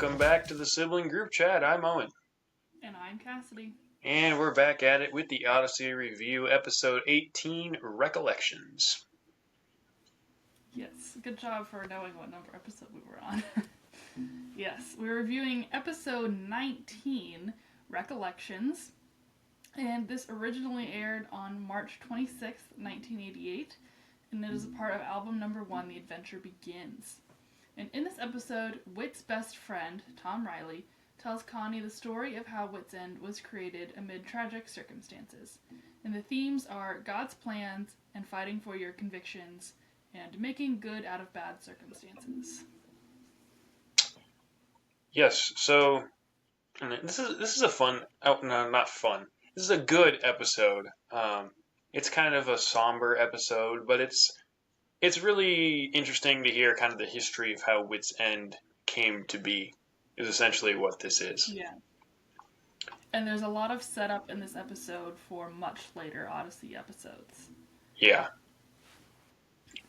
Welcome back to the sibling group chat. I'm Owen. And I'm Cassidy. And we're back at it with the Odyssey review, episode 18, Recollections. Yes, good job for knowing what number episode we were on. Yes, we're reviewing episode 19, Recollections. And this originally aired on March 26th, 1988. And it is a part of album number 1, The Adventure Begins. And in this episode, Whit's best friend, Tom Riley, tells Connie the story of how Whit's End was created amid tragic circumstances. And the themes are God's plans and fighting for your convictions and making good out of bad circumstances. Yes, so this is a fun, no, not fun. This is a good episode. It's kind of a somber episode, but it's really interesting to hear kind of the history of how Whit's End came to be, is essentially what this is. Yeah. And there's a lot of setup in this episode for much later Odyssey episodes. Yeah.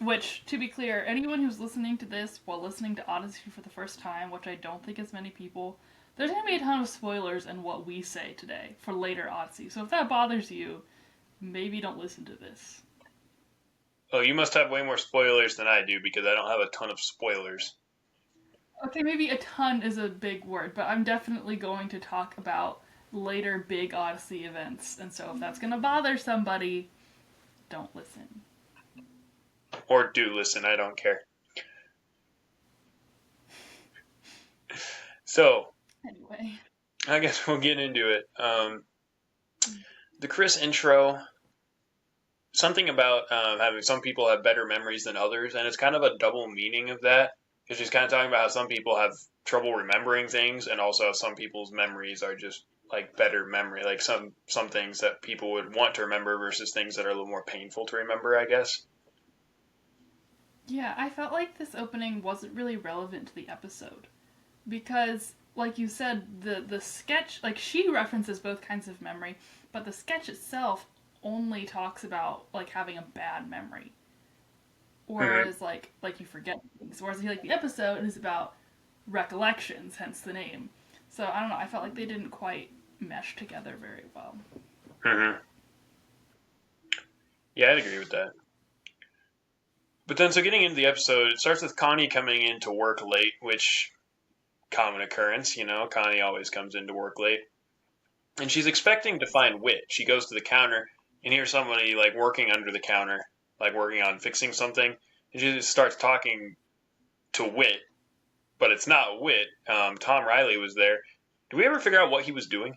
Which, to be clear, anyone who's listening to this while listening to Odyssey for the first time, which I don't think is many people, there's going to be a ton of spoilers in what we say today for later Odyssey. So if that bothers you, maybe don't listen to this. Oh, you must have way more spoilers than I do because I don't have a ton of spoilers. Okay, maybe a ton is a big word, but I'm definitely going to talk about later big Odyssey events. And so if that's going to bother somebody, don't listen. Or do listen, I don't care. So, anyway, I guess we'll get into it. The Chris intro, something about having some people have better memories than others, and it's kind of a double meaning of that, because she's kind of talking about how some people have trouble remembering things, and also some people's memories are just like better memory, like some things that people would want to remember versus things that are a little more painful to remember, I guess. Yeah, I felt like this opening wasn't really relevant to the episode. Because, like you said, the sketch, like, she references both kinds of memory, but the sketch itself only talks about, like, having a bad memory. Whereas, like you forget things. Whereas, like, the episode is about recollections, hence the name. So, I don't know, I felt like they didn't quite mesh together very well. Mm-hmm. Yeah, I'd agree with that. But then, so getting into the episode, it starts with Connie coming in to work late, which, common occurrence, you know, Connie always comes into work late. And she's expecting to find Whit. She goes to the counter and hears somebody, like, working under the counter, like, working on fixing something. And she just starts talking to Whit, but it's not Whit. Tom Riley was there. Did we ever figure out what he was doing?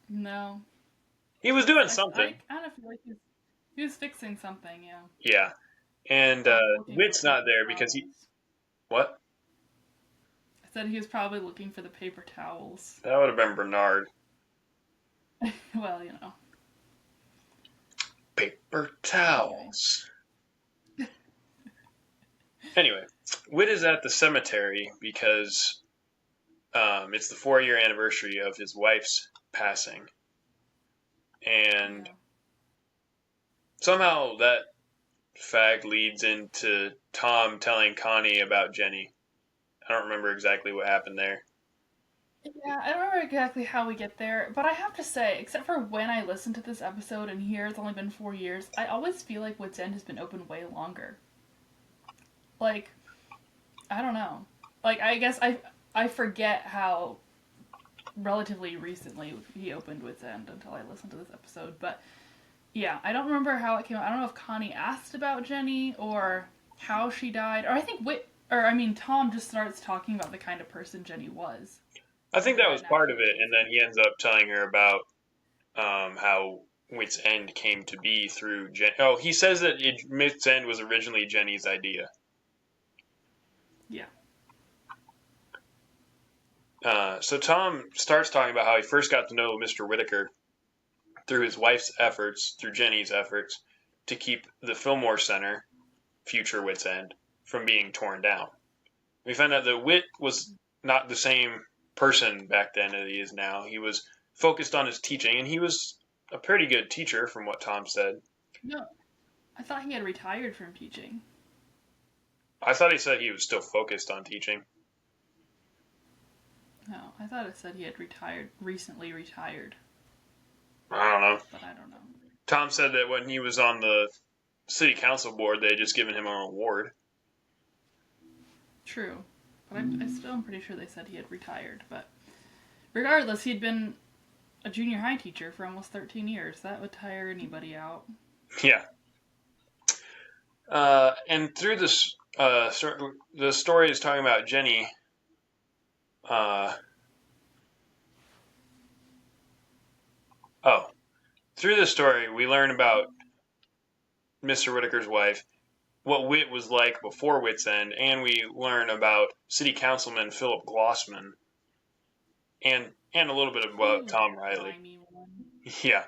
No. He was doing something. I kind of feel like he was fixing something, yeah. Yeah. And Whit's not there because he... What? I said he was probably looking for the paper towels. That would have been Bernard. Well, you know. Paper towels. Anyway, Whit is at the cemetery because it's the 4-year anniversary of his wife's passing. And somehow that fact leads into Tom telling Connie about Jenny. I don't remember exactly what happened there. Yeah, I don't remember exactly how we get there, but I have to say, except for when I listened to this episode and here it's only been 4 years, I always feel like Whit's End has been open way longer. Like, I don't know. Like, I guess I forget how relatively recently he opened Whit's End until I listened to this episode, but yeah, I don't remember how it came out. I don't know if Connie asked about Jenny or how she died, or I think Tom just starts talking about the kind of person Jenny was. I think that was part of it, and then he ends up telling her about how Whit's End came to be through Jenny. Oh, he says that Whit's End was originally Jenny's idea. Yeah. So Tom starts talking about how he first got to know Mr. Whitaker through his wife's efforts, through Jenny's efforts, to keep the Fillmore Center, future Whit's End, from being torn down. We found out that Whit was not the same person back then as he is now. He was focused on his teaching, and he was a pretty good teacher from what Tom said. No, I thought he had retired from teaching. I thought he said he was still focused on teaching. No, I thought it said he had recently retired, I don't know. but I don't know. Tom said that when he was on the city council board, they had just given him a reward. True, but I still am pretty sure they said he had retired. But regardless, he'd been a junior high teacher for almost 13 years. That would tire anybody out. Yeah. And through this, the story is talking about Jenny. Uh, oh, through this story, we learn about Mr. Whitaker's wife, what Wit was like before Wit's End, and we learn about City Councilman Philip Glossman, and a little bit He about was a Tom Riley. grimy one. Yeah.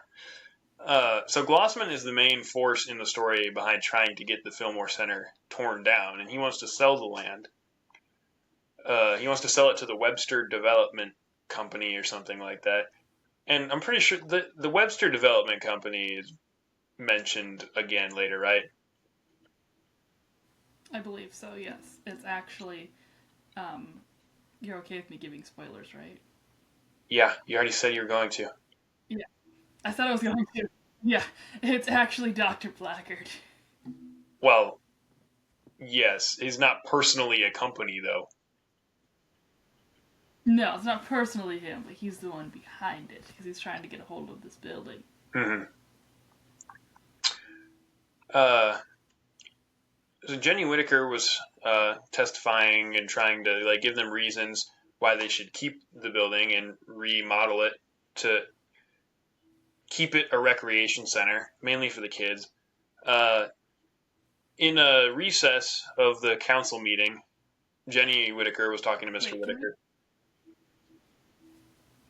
So Glossman is the main force in the story behind trying to get the Fillmore Center torn down, and he wants to sell the land. He wants to sell it to the Webster Development Company or something like that. And I'm pretty sure the Webster Development Company is mentioned again later, right? I believe so, yes. It's actually, you're okay with me giving spoilers, right? Yeah, you already said you were going to. Yeah, I said I was going to. Yeah, it's actually Dr. Blackguard. Well, yes, he's not personally a company though. No, it's not personally him, but he's the one behind it because he's trying to get a hold of this building. Mm-hmm. Uh, so Jenny Whitaker was testifying and trying to give them reasons why they should keep the building and remodel it to keep it a recreation center, mainly for the kids. Uh, in a recess of the council meeting, Jenny Whitaker was talking to Mr. Wait, Whitaker.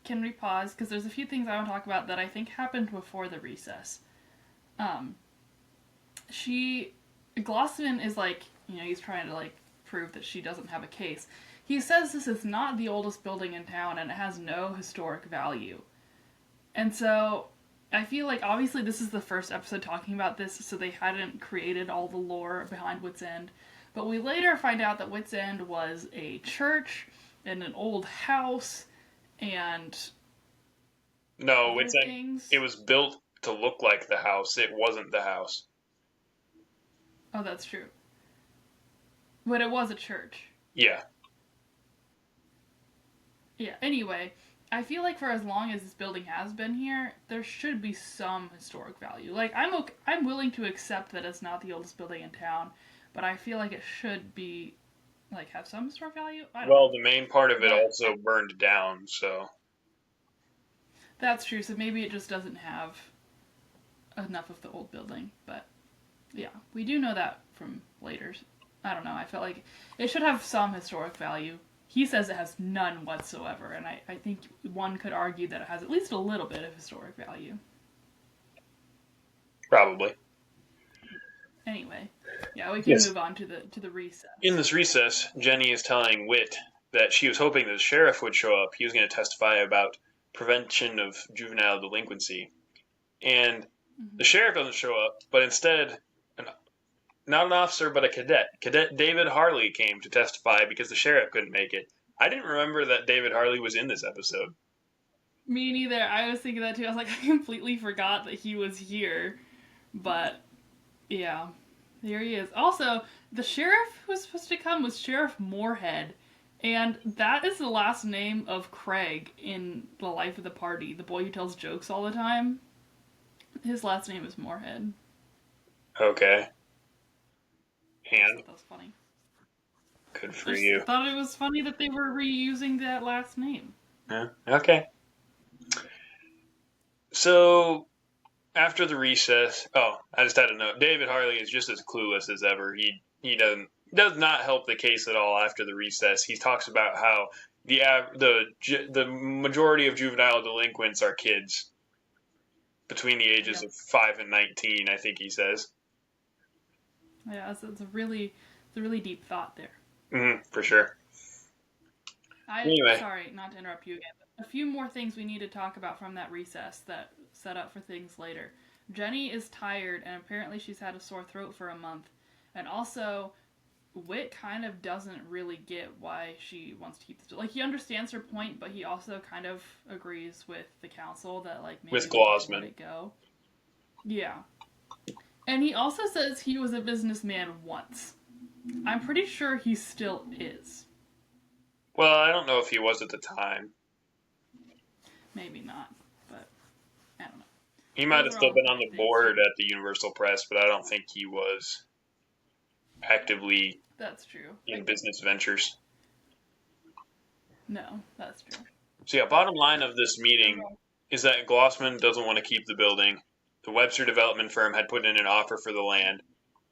can we pause? Because there's a few things I want to talk about that I think happened before the recess. Um, Glossman is he's trying to prove that she doesn't have a case. He says this is not the oldest building in town and it has no historic value. And so I feel like obviously this is the first episode talking about this, so they hadn't created all the lore behind Wit's End. But we later find out that Wit's End was a church and an old house and No, it was built to look like the house. It wasn't the house. Oh, that's true. But it was a church. Yeah. Yeah, anyway, I feel like for as long as this building has been here, there should be some historic value. I'm willing to accept that it's not the oldest building in town, but I feel like it should be have some historic value. I don't know. The main part of it also burned down, so That's true. So maybe it just doesn't have enough of the old building, but yeah, we do know that from later. I don't know. I felt like it should have some historic value. He says it has none whatsoever, and I think one could argue that it has at least a little bit of historic value. probably. Anyway, yeah, we can move on to the recess. In this recess, Jenny is telling Wit that she was hoping that the sheriff would show up. He was going to testify about prevention of juvenile delinquency. And the sheriff doesn't show up, but instead, not an officer, but a cadet. Cadet David Harley came to testify because the sheriff couldn't make it. I didn't remember that David Harley was in this episode. Me neither. I was thinking that too. I was like, I completely forgot that he was here. But, yeah, there he is. Also, the sheriff who was supposed to come was Sheriff Moorhead. And that is the last name of Craig in The Life of the Party, the boy who tells jokes all the time. His last name is Moorhead. Okay. And? That was funny. Good for you. I thought it was funny that they were reusing that last name. Yeah, okay. So, after the recess, I just had to know, David Harley is just as clueless as ever. He does not help the case at all after the recess. He talks about how the majority of juvenile delinquents are kids between the ages of 5 and 19, I think he says. Yeah, it's a really deep thought there. Mm-hmm, for sure. Anyway. Sorry, not to interrupt you again, but a few more things we need to talk about from that recess that set up for things later. Jenny is tired, and apparently she's had a sore throat for a month. And also, Whit kind of doesn't really get why she wants to keep this. Like, he understands her point, but he also kind of agrees with the council that, like, maybe with we need to let Glossman. it go. Yeah. And he also says he was a businessman once. I'm pretty sure he still is. Well, I don't know if he was at the time. Maybe not, but I don't know. He might have Those are still all been on my the things. board at the Universal Press, but I don't think he was actively That's true. in business ventures. No, that's true. So yeah, bottom line of this meeting is that Glossman doesn't want to keep the building. The Webster development firm had put in an offer for the land,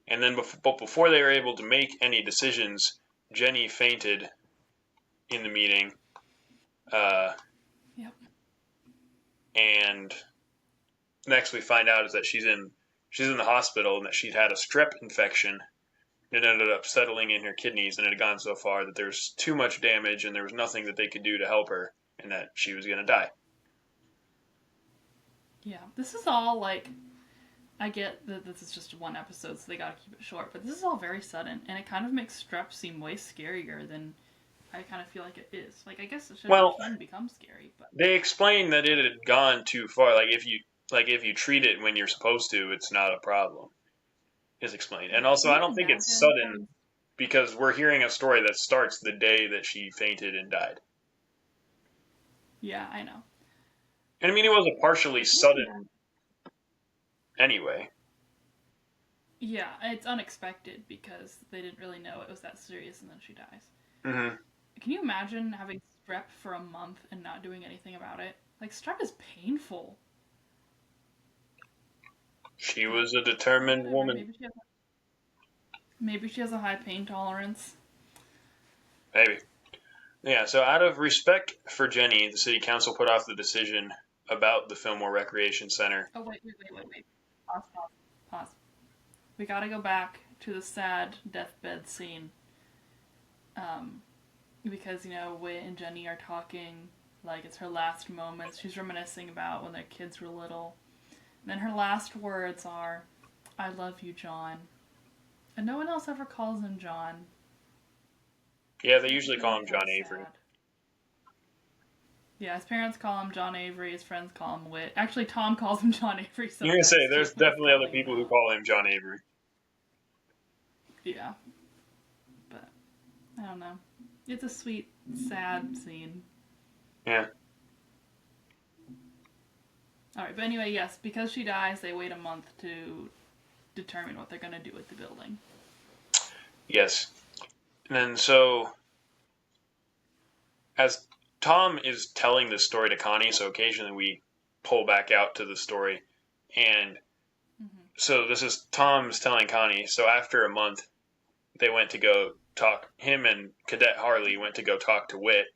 and then but before they were able to make any decisions, Jenny fainted in the meeting. Yep. And next we find out is that she's in the hospital and that she'd had a strep infection. It ended up settling in her kidneys, and it had gone so far that there was too much damage and there was nothing that they could do to help her, and that she was going to die. Yeah. This is all, like, I get that this is just one episode, so they gotta keep it short, but this is all very sudden, and it kind of makes strep seem way scarier than I kind of feel like it is. Like, I guess it can become scary, but they explained that it had gone too far. Like if you treat it when you're supposed to, it's not a problem. Is explained, and also can I you don't think it's imagine sudden because we're hearing a story that starts the day that she fainted and died. Yeah, I know. And I mean, it was a partially Can you sudden anyway. Yeah, it's unexpected because they didn't really know it was that serious, and then she dies. Mm-hmm. Can you imagine having strep for a month and not doing anything about it? Like, strep is painful. She But was a determined whatever. woman. Maybe she has a high pain tolerance. Maybe. Yeah, so out of respect for Jenny, the city council put off the decision about the Fillmore Recreation Center. Oh, wait. Pause. We gotta go back to the sad deathbed scene. Because, Whit and Jenny are talking like it's her last moments. She's reminiscing about when their kids were little. And then her last words are, "I love you, John." And no one else ever calls him John. Yeah, they usually call him John Sad. Avery. Yeah, his parents call him John Avery. His friends call him Whit. Actually, Tom calls him John Avery sometimes. You're gonna say there's too. He's definitely other calling him people who out. call him John Avery. Yeah. But, I don't know. It's a sweet, sad scene. Yeah. Alright, but anyway, yes, because she dies, they wait a month to determine what they're going to do with the building. Yes. And then so, as Tom is telling this story to Connie, so occasionally we pull back out to the story. And so this is Tom's telling Connie, so after a month, they went to go talk, him and Cadet Harley went to go talk to Whit.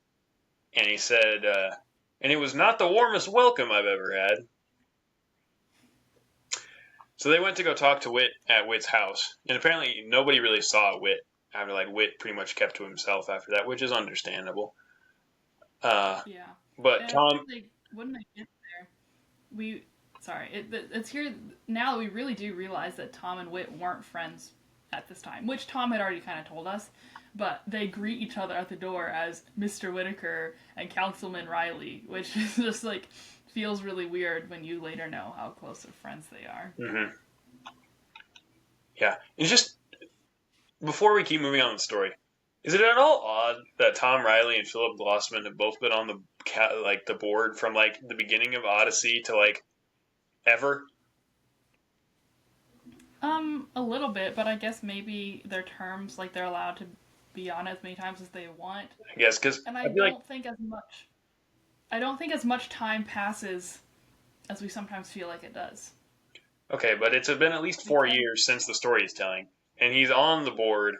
And he said, and it was not the warmest welcome I've ever had. So they went to go talk to Whit at Whit's house. And apparently nobody really saw Whit. After, like, Whit pretty much kept to himself after that, which is understandable. Yeah. But And Tom... when they get there, it's here now that we really do realize that Tom and Whit weren't friends at this time, which Tom had already kind of told us, but they greet each other at the door as Mr. Whitaker and Councilman Riley, which is just, like, feels really weird when you later know how close of friends they are. Mm-hmm. Yeah. It's just, before we keep moving on the story, is it at all odd that Tom Riley and Philip Glossman have both been on the board from, like, the beginning of Odyssey to, like, ever? A little bit, but I guess maybe their terms, like, they're allowed to be on as many times as they want. I guess, because And I feel I don't think as much time passes as we sometimes feel like it does. okay, but it's been at least 4 years since the story is telling, and he's on the board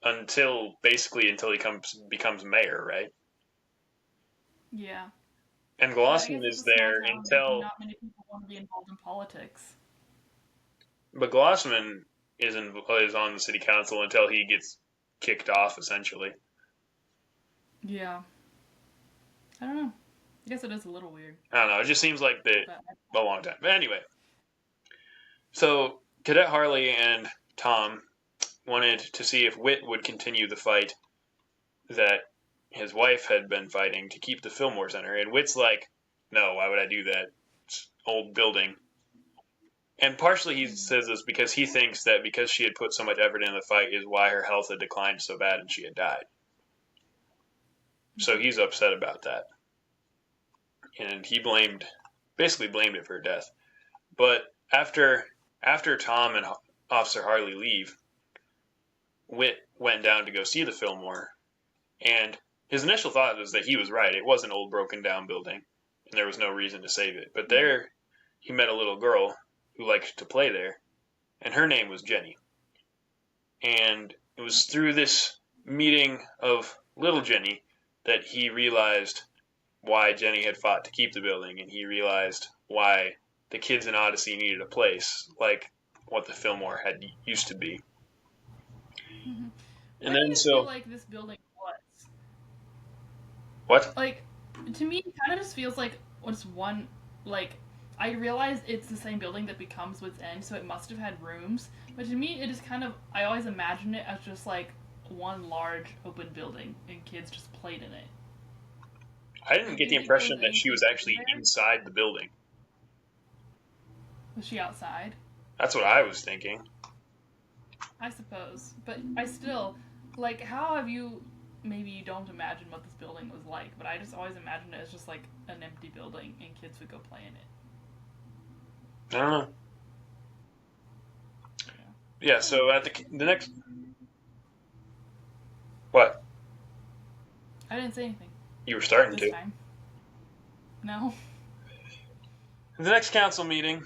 until he becomes mayor, right? Yeah. And Glossman is there until... Not many people want to be involved in politics. But Glossman is on the city council until he gets kicked off, essentially. Yeah. I don't know. I guess it is a little weird. I don't know. It just seems like a long time. But anyway. So, Cadet Harley and Tom wanted to see if Whit would continue the fight that his wife had been fighting to keep the Fillmore Center. And Whit's like, no, why would I do that? It's an old building. And partially he says this because he thinks that because she had put so much effort into the fight is why her health had declined so bad and she had died. So he's upset about that. And he basically blamed it for her death. But after Tom and Officer Harley leave, Whit went down to go see the Fillmore, and his initial thought was that he was right. It was an old broken down building, and there was no reason to save it. But there he met a little girl who liked to play there, and her name was Jenny. And it was through this meeting of little Jenny that he realized why Jenny had fought to keep the building, and he realized why the kids in Odyssey needed a place like what the Fillmore had used to be. Mm-hmm. And What do then you so feel like this building was? what? Like, to me, it kind of just feels like what's one, like, I realize it's the same building that becomes Wits End, so it must have had rooms, but to me, it is kind of, I always imagine it as just like one large open building, and kids just played in it. I didn't get the impression that she was actually inside the building. Was she outside? That's what I was thinking. I suppose. But I still, like, how have you, maybe you don't imagine what this building was like, but I just always imagined it as just like an empty building and kids would go play in it. I don't know. Yeah, so at the next... What? I didn't say anything. You were starting this to. Time. No. The next council meeting,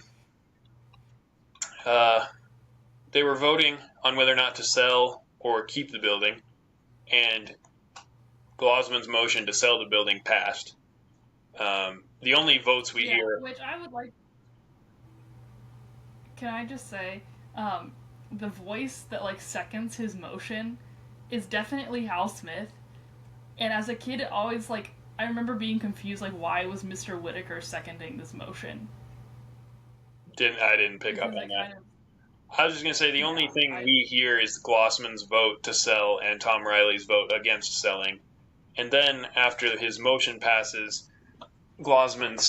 they were voting on whether or not to sell or keep the building, and Glossman's motion to sell the building passed. The only votes we hear... Which I would like... Can I just say, the voice that, like, seconds his motion is definitely Hal Smith, and as a kid, it always, like, I remember being confused, like, why was Mr. Whitaker seconding this motion? I didn't pick up on that. I was just going to say the only thing we hear is Glossman's vote to sell and Tom Riley's vote against selling. And then after his motion passes, Glossman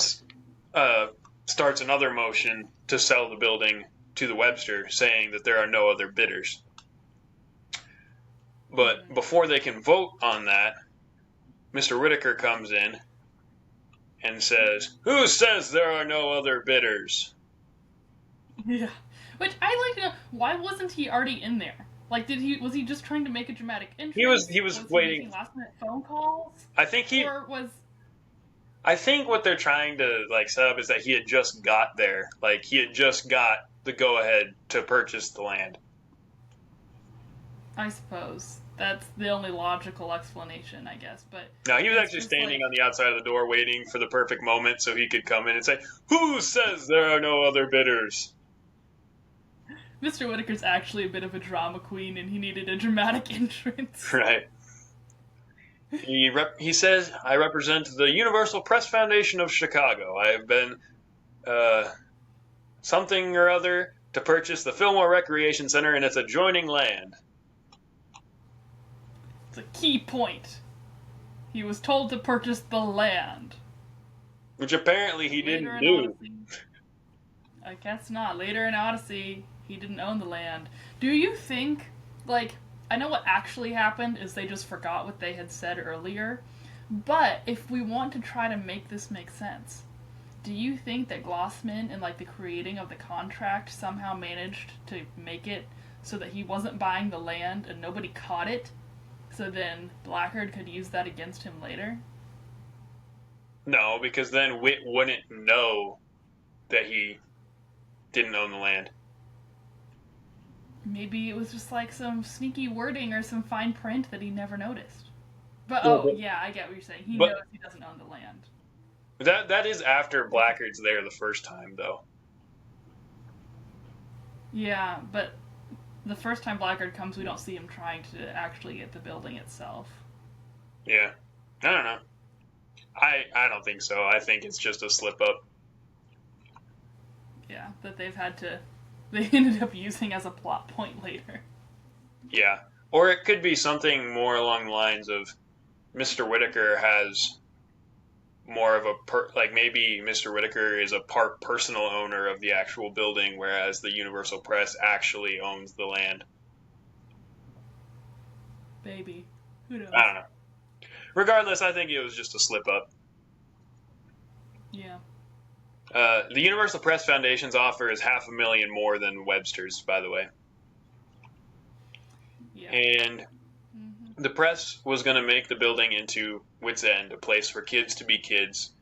starts another motion to sell the building to the Webster, saying that there are no other bidders. But before they can vote on that, Mr. Whitaker comes in and says, "Who says there are no other bidders?" Yeah. Which I'd like to know, why wasn't he already in there? Like, was he just trying to make a dramatic entrance? He was waiting. Making last minute phone calls? I think what they're trying to set up is that he had just got there. Like, he had just got the go ahead to purchase the land. I suppose that's the only logical explanation, I guess. But no, he was actually standing on the outside of the door waiting for the perfect moment so he could come in and say, "Who says there are no other bidders?" Mr. Whitaker's actually a bit of a drama queen, and he needed a dramatic entrance. Right. He says, "I represent the Universal Press Foundation of Chicago. I have been something or other to purchase the Fillmore Recreation Center and its adjoining land." It's a key point. He was told to purchase the land. Which apparently he didn't do. I guess not. Later in Odyssey, he didn't own the land. Do you think, I know what actually happened is they just forgot what they had said earlier, but if we want to try to make this make sense, do you think that Glossman and, the creating of the contract somehow managed to make it so that he wasn't buying the land and nobody caught it, so then Blackguard could use that against him later? No, because then Whit wouldn't know that he didn't own the land. Maybe it was just some sneaky wording or some fine print that he never noticed. But yeah, I get what you're saying. He knows he doesn't own the land. That is after Blackguard's there the first time, though. Yeah, but the first time Blackguard comes, we don't see him trying to actually get the building itself. Yeah. I don't know. I don't think so. I think it's just a slip-up. Yeah, that they ended up using as a plot point later. Yeah. Or it could be something more along the lines of Mr. Whitaker has more of a like maybe Mr. Whitaker is a part personal owner of the actual building, whereas the Universal Press actually owns the land. Maybe. Who I knows? don't know. Regardless, I think it was just a slip up. Yeah. The Universal Press Foundation's offer is $500,000 more than Webster's, by the way. Yeah. And Hmm. the press was going to make the building into Wits End, a place for kids to be kids.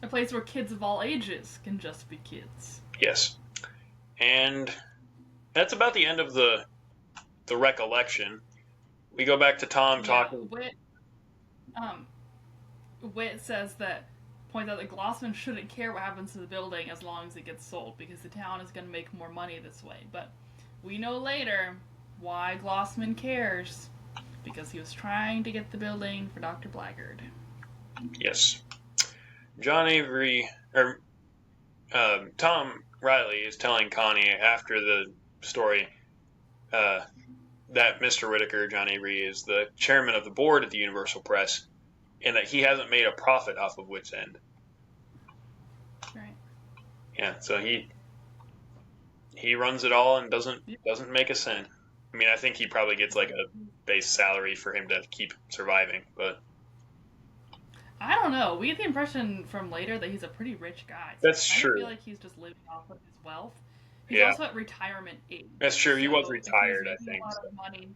A place where kids of all ages can just be kids. Yes. And that's about the end of the recollection. We go back to Tom Yeah. talking. Um, Wit says that points out that Glossman shouldn't care what happens to the building as long as it gets sold because the town is going to make more money this way. But we know later why Glossman cares because he was trying to get the building for Dr. Blackguard. Yes. John Avery, or Tom Riley is telling Connie after the story that Mr. Whitaker, John Avery, is the chairman of the board at the Universal Press, and that he hasn't made a profit off of Wits End. Right. Yeah, so he runs it all and doesn't make a cent. I mean, I think he probably gets like a base salary for him to keep surviving, but I don't know. We get the impression from later that he's a pretty rich guy. So that's I kind of feel true. like he's just living off of his wealth. He's Yeah, also at retirement age. that's true. He was So if he's retired, I making a think. lot So. of money,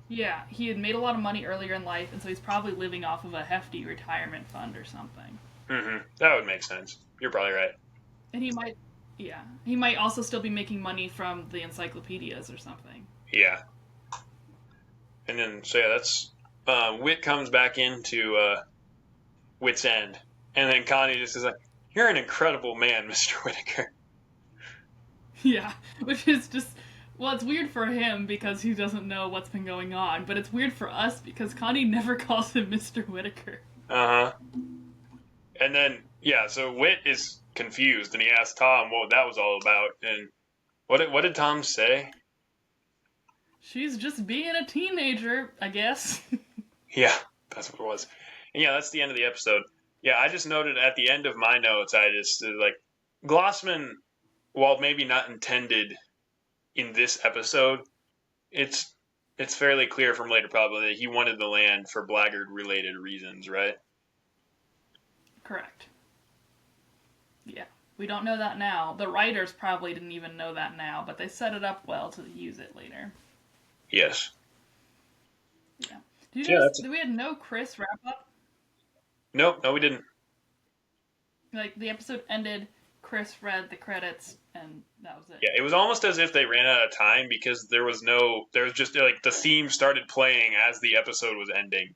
yeah, he had made a lot of money earlier in life, and so he's probably living off of a hefty retirement fund or something. That would make sense. You're probably right. And he might, yeah, he might also still be making money from the encyclopedias or something. Yeah, and then so yeah, that's Wit comes back into Wit's End, and then Connie just is like, "You're an incredible man, Mr. Whitaker." Yeah, which is just. Well, it's weird for him because he doesn't know what's been going on, but it's weird for us because Connie never calls him Mr. Whitaker. Uh huh. And then yeah, so Wit is confused, and he asks Tom what that was all about, and what did Tom say? She's just being a teenager, I guess. Yeah, that's what it was. And yeah, that's the end of the episode. Yeah, I just noted at the end of my notes, I just like Glossman, while maybe not intended in this episode, it's it's fairly clear from later probably that he wanted the land for Blackguard related reasons, right? Correct. Yeah. We don't know that now. The writers probably didn't even know that now, but they set it up well to use it later. Yes. Yeah. Did Yeah. you notice that we had no Chris wrap up? No, we didn't. Like the episode ended, Chris read the credits, and that was it. Yeah, it was almost as if they ran out of time because there was just like the theme started playing as the episode was ending.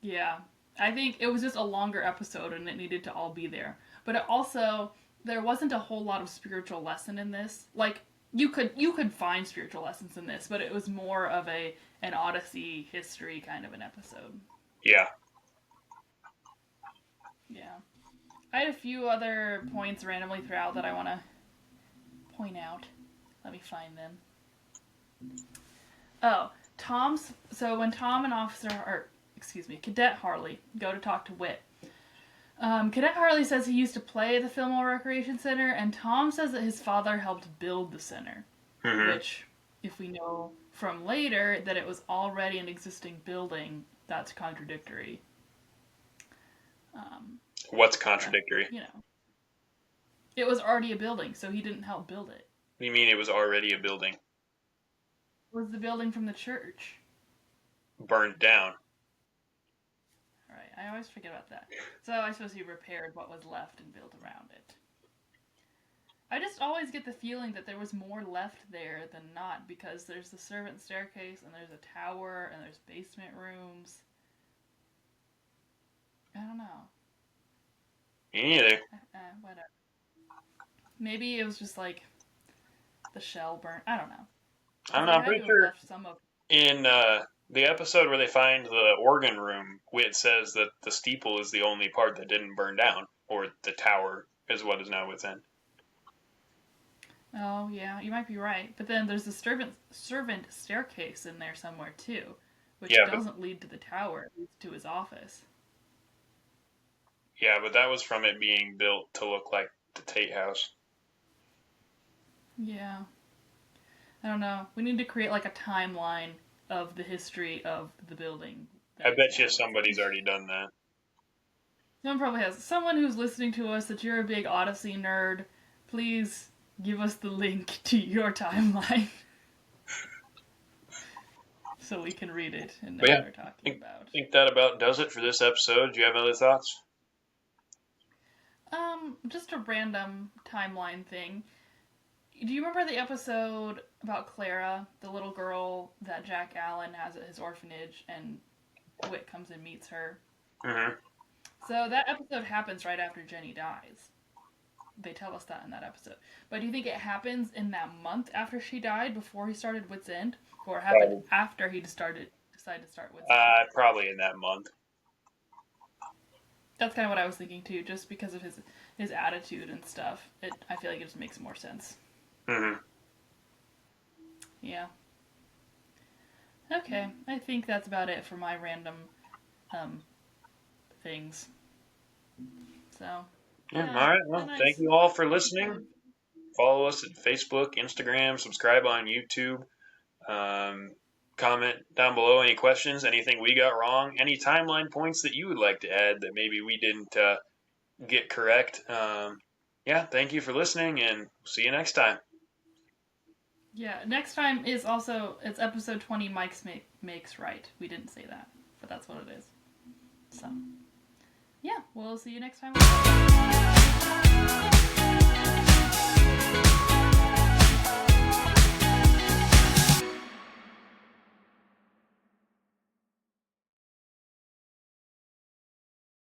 Yeah. I think it was just a longer episode and it needed to all be there. But it also there wasn't a whole lot of spiritual lesson in this. Like you could find spiritual lessons in this, but it was more of an Odyssey history kind of an episode. Yeah. Yeah. I had a few other points randomly throughout that I want to point out. Let me find them. Oh, Tom's. So when Tom and Cadet Harley go to talk to Wit, Cadet Harley says he used to play at the Fillmore Recreation Center, and Tom says that his father helped build the center. Mm-hmm. Which, if we know from later that it was already an existing building, that's contradictory. What's contradictory? You know, it was already a building, so he didn't help build it. You mean it was already a building? It was the building from the church. Burned down. Right, I always forget about that. So I suppose he repaired what was left and built around it. I just always get the feeling that there was more left there than not because there's the servant staircase and there's a tower and there's basement rooms. I don't know. Me neither. Whatever. Maybe it was just like the shell burnt. I don't know. I don't know. I'm pretty sure Some of... in the episode where they find the organ room, it says that the steeple is the only part that didn't burn down, or the tower is what is now within. Oh, yeah, you might be right. But then there's a servant staircase in there somewhere, too, which Yeah, but doesn't lead to the tower, it leads to his office. that was from it being built to look like the Tate House. Yeah. I don't know. We need to create like a timeline of the history of the building I that it's bet you now in. somebody's already done that. Someone probably has. Someone who's listening to us that you're a big Odyssey nerd, please give us the link to your timeline so we can read it and know But what yeah, we're I talking think, about. think that about does it for this episode. Do you have other thoughts? Just a random timeline thing. Do you remember the episode about Clara, the little girl that Jack Allen has at his orphanage, and Whit comes and meets her? Mm-hmm. So that episode happens right after Jenny dies. They tell us that in that episode. But do you think it happens in that month after she died, before he started Wits End, or happened Probably. after he decided to start Wits End? Probably in that month. That's kind of what I was thinking too, just because of his attitude and stuff. I feel like it just makes more sense. Mm-hmm. Yeah. Okay, I think that's about it for my random um, things. So Yeah. yeah, All right. a Well, thank nice you all for episode. listening. Follow us at Facebook, Instagram, subscribe on YouTube. Um, Comment down below any questions, anything we got wrong, any timeline points that you would like to add that maybe we didn't get correct. Yeah, thank you for listening, and see you next time. Yeah, next time is also it's episode 20. Mike's makes right. We didn't say that, but that's what it is. So yeah, we'll see you next time.